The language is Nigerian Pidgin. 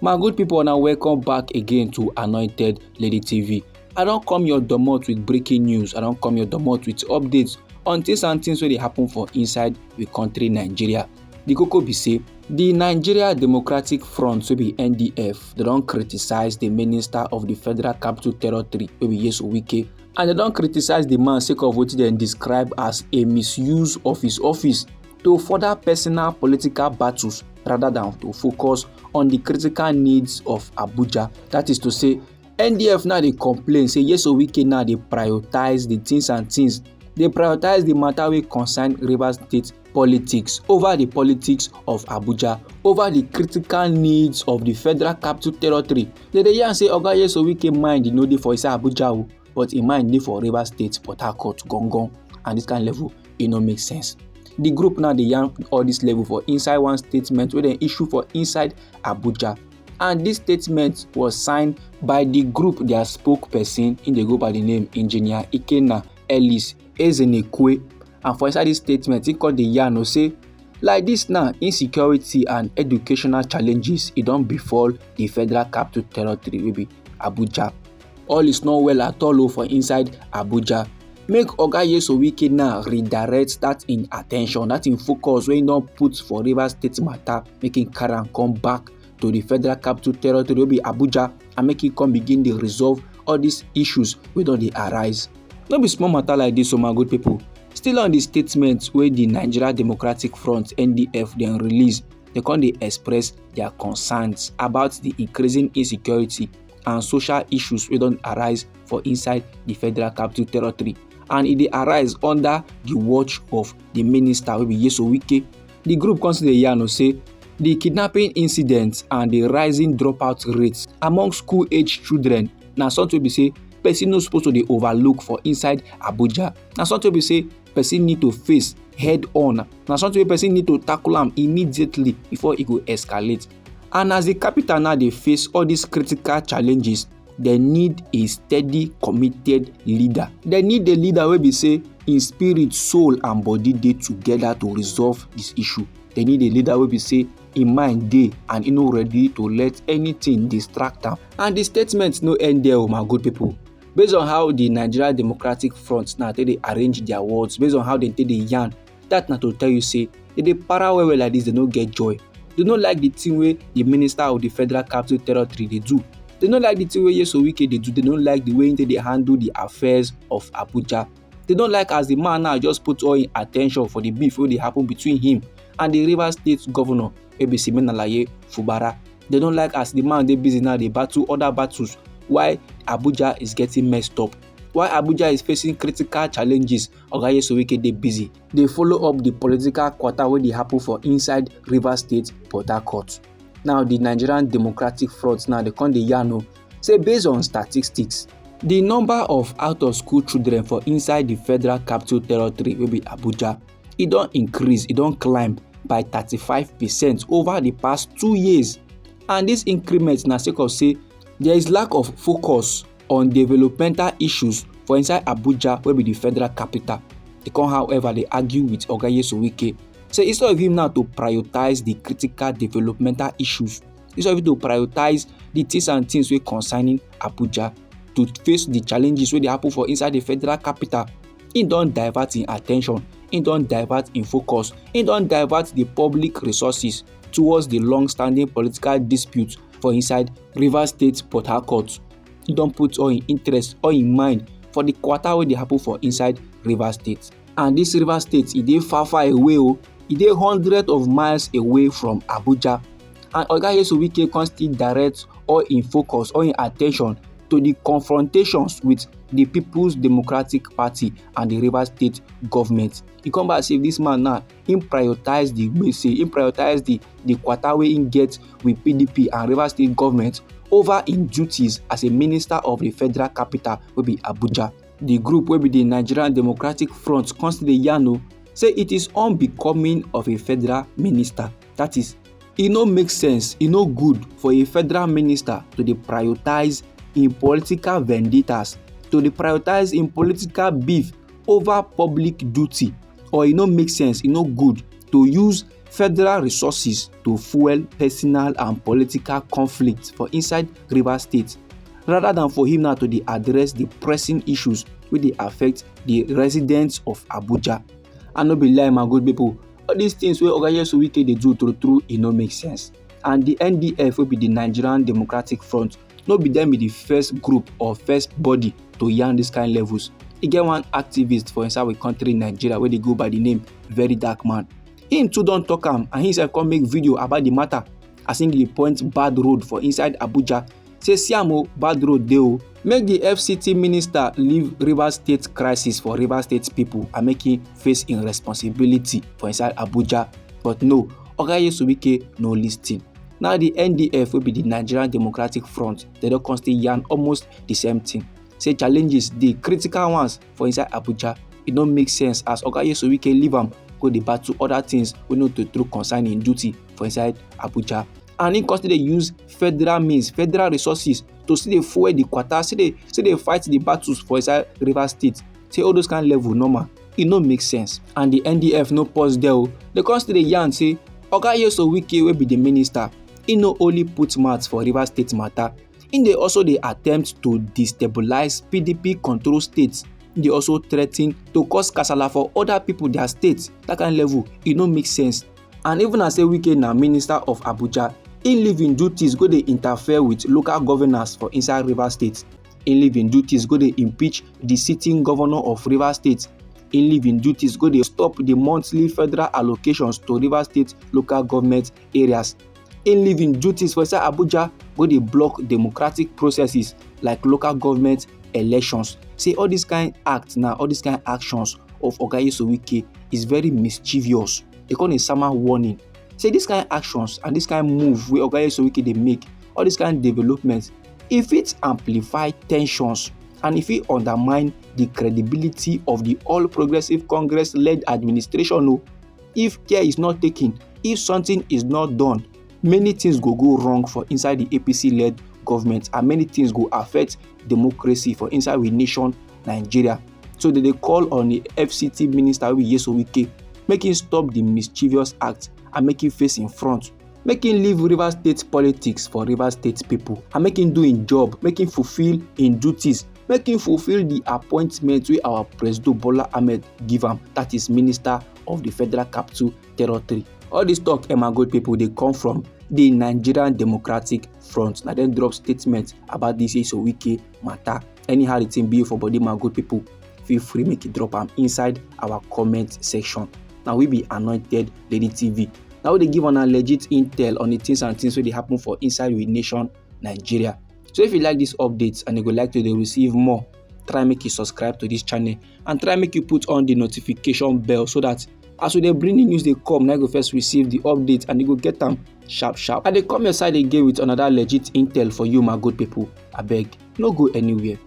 My good people, now welcome back again to Anointed Lady TV. I don't come your domot with breaking news. I don't come your domot with updates on things and things wey dey happen for inside the country Nigeria. The koko be say the Nigeria Democratic Front, wey be NDF, they don't criticize the Minister of the Federal Capital Territory, wey be Nyesom Wike, and they don't criticize the man sake of what they describe as a misuse of his office to further personal political battles rather than to focus on the critical needs of Abuja. That is to say, NDF now they complain say Nyesom Wike now they prioritize the things and things. They prioritize the matter wey concern Rivers State politics over the politics of Abuja, over the critical needs of the Federal Capital Territory. They yarn say Oga Nyesom Wike mind no dey for inside Abuja, but im mind dey for Rivers State, Port Harcourt, Gangan, and this kind of level e no make sense. The group now dey yarn all this level for inside one statement wey dem issue for inside Abuja, and this statement was signed by the group their spokesperson in dey go by the name Engineer Ikenna Ellis Ezenekwe. And for inside this statement, he called the yarn say like this now, insecurity and educational challenges e don befall the Federal Capital Territory wey be Abuja. All is not well at all for inside Abuja. Make Oga Nyesom Wike now redirect that in attention, that in focus wey don put for Rivers State matter, make him carry am come back to the Federal Capital Territory wey be Abuja, and make him come begin dey resolve all these issues wey don dey arise. No be small matter like this, my good people. Still on the statement wey the Nigeria Democratic Front (NDF) dem release, they come dey express their concerns about the increasing insecurity and social issues wey don arise for inside the Federal Capital Territory, and e dey arise under the watch of the minister wey be Nyesom Wike. The group come dey yarn say the kidnapping incidents and the rising dropout rates among school-age children na something wey be say person no suppose to dey overlook for inside Abuja. Na something wey be say person need to face head on. Na something wey person need to tackle am immediately before e go escalate. And as the capital now dey face all these critical challenges, they need a steady, committed leader. They need a leader wey be say in spirit, soul, and body dey together to resolve this issue. They need a leader wey be say in mind dey and e no ready to let anything distract am. And the statement no end there, my good people. Based on how the Nigeria Democratic Front now they arrange their words, based on how they take the yarn, that na to tell you say they para well like this, they no get joy. They don't like the thing wey the Minister of the Federal Capital Territory they do. They don't like the thing wey Nyesom Wike they do. They don't like the way they handle the affairs of Abuja. They don't like as the man now just put all in attention for the beef wey dey happen between him and the Rivers State Governor Siminalayi Fubara. They don't like as the man they busy now they battle other battles while Abuja is getting messed up. While Abuja is facing critical challenges, Oga Nyesom Wike dey busy. They follow up the political quarter wey dey happen for inside Rivers State, Port Harcourt. Now the Nigerian Democratic Front now they come dey yarn say based on statistics, the number of out-of-school children for inside the Federal Capital Territory wey be Abuja, e don increase, e don climb by 35% over the past 2 years. And this increment na sake of say there is lack of focus on developmental issues for inside Abuja wey be the federal capital. They come however they argue with Oga Nyesom Wike say instead of him now to prioritize the critical developmental issues, instead of him to prioritize the things and things wey concerning Abuja to face the challenges wey dey happen for inside the federal capital, he don divert in attention, he don divert in focus, he don divert the public resources towards the long-standing political dispute for inside Rivers State, Port Harcourt. He don put all in interest, all in mind for the quarter wey dey happen for inside Rivers State. And this Rivers State, e dey far away e dey hundreds of miles away from Abuja. And Oga Nyesom Wike come still direct all in focus, all in attention to the confrontations with the People's Democratic Party and the Rivers State government. He come back say this man now, him prioritize the gbese, him prioritize the quarter wey him get with PDP and Rivers State government over in duties as a minister of the federal capital wey be Abuja. The group wey be the Nigerian Democratic Front constantly yarn say it is unbecoming of a federal minister. That is, e no make sense, e no good for a federal minister to dey prioritize in political vendettas, to dey prioritize in political beef over public duty, or e no make sense, e no good to use federal resources to fuel personal and political conflict for inside Rivers State, rather than for him now to dey address the pressing issues wey dey affect the residents of Abuja. And no be lie, my good people, all these things wey Oga Nyesom Wike dey do true e no make sense. And the NDF wey be the Nigerian Democratic Front, no be them be the first group or first body to yarn this kind levels. E get one activist for inside we country Nigeria wey dey go by the name Very Dark Man. Him too don talk am, and he sef come make video about the matter as him dey point bad road for inside Abuja. Say see am o, bad road dey o. Make the FCT minister leave Rivers State crisis for Rivers State people and make him face im responsibility for inside Abuja. But no, Oga Nyesom Wike no lis ten. Now the NDF wey be the Nigerian Democratic Front, they don come still yarn almost the same thing. Say challenges dey, critical ones for inside Abuja. E no make sense as Oga Nyesom Wike leave am go dey battle other things wey no dey true concern im duty for inside Abuja. And him come still dey use federal means, federal resources to still dey fuel the kwata, still dey fight the battles for inside Rivers State. Say all those kind level normal, e no make sense. And the NDF no pause there o. They come still dey yarn say Oga Nyesom Wike wey be the minister, he no only put mouth for Rivers State matter, he dey also dey attempt to destabilize PDP control states. He dey also threa ten to cause kasala for other people their states. That kind level, e no make sense. And even as say Wike na minister of Abuja, he leave im duties go dey interfere with local governors for inside Rivers State. He leave im duties go dey impeach the sitting governor of Rivers State. He leave im duties go dey stop the monthly federal allocations to Rivers State local government areas. He leave im duties for inside Abuja go dey block democratic processes like local government elections. Say all these kind acts now, all these kind actions of Oga Nyesom Wike is very mischievous. They call it summer warning. Say this kind actions and this kind move wey Oga Nyesom Wike dey make, all this kind developments, e fit amplify tensions and e fit undermine the credibility of the All Progressive Congress-led administration o. If care is not taken, if something is not done, many things go wrong for inside the APC-led government and many things go affect democracy for inside we nation Nigeria. So they call on the FCT minister wey be Nyesom Wike, make him stop the mischievous act and make him face in front. Make him leave Rivers State politics for Rivers State people and make him do him job, make him fulfill him duties, make him fulfill the appointment wey our President Bola Ahmed give am, that is Minister of the Federal Capital Territory. All this talk, my good people, they come from the Nigerian Democratic Front. Now then drop statement about this Nyesom Wike matter. Anyhow the thing be for body, my good people, feel free make it drop am inside our comment section. Now we be Anointed Lady TV. Now they give on a legit intel on the things and things wey dey happen for inside we nation Nigeria. So if you like these updates and you would like to receive more, try make you subscribe to this channel and try make you put on the notification bell so that as we dey bring the news they come, now you go first receive the updates and you go get them sharp. And they come your side again with another legit intel for you, my good people. Abeg, no go anywhere.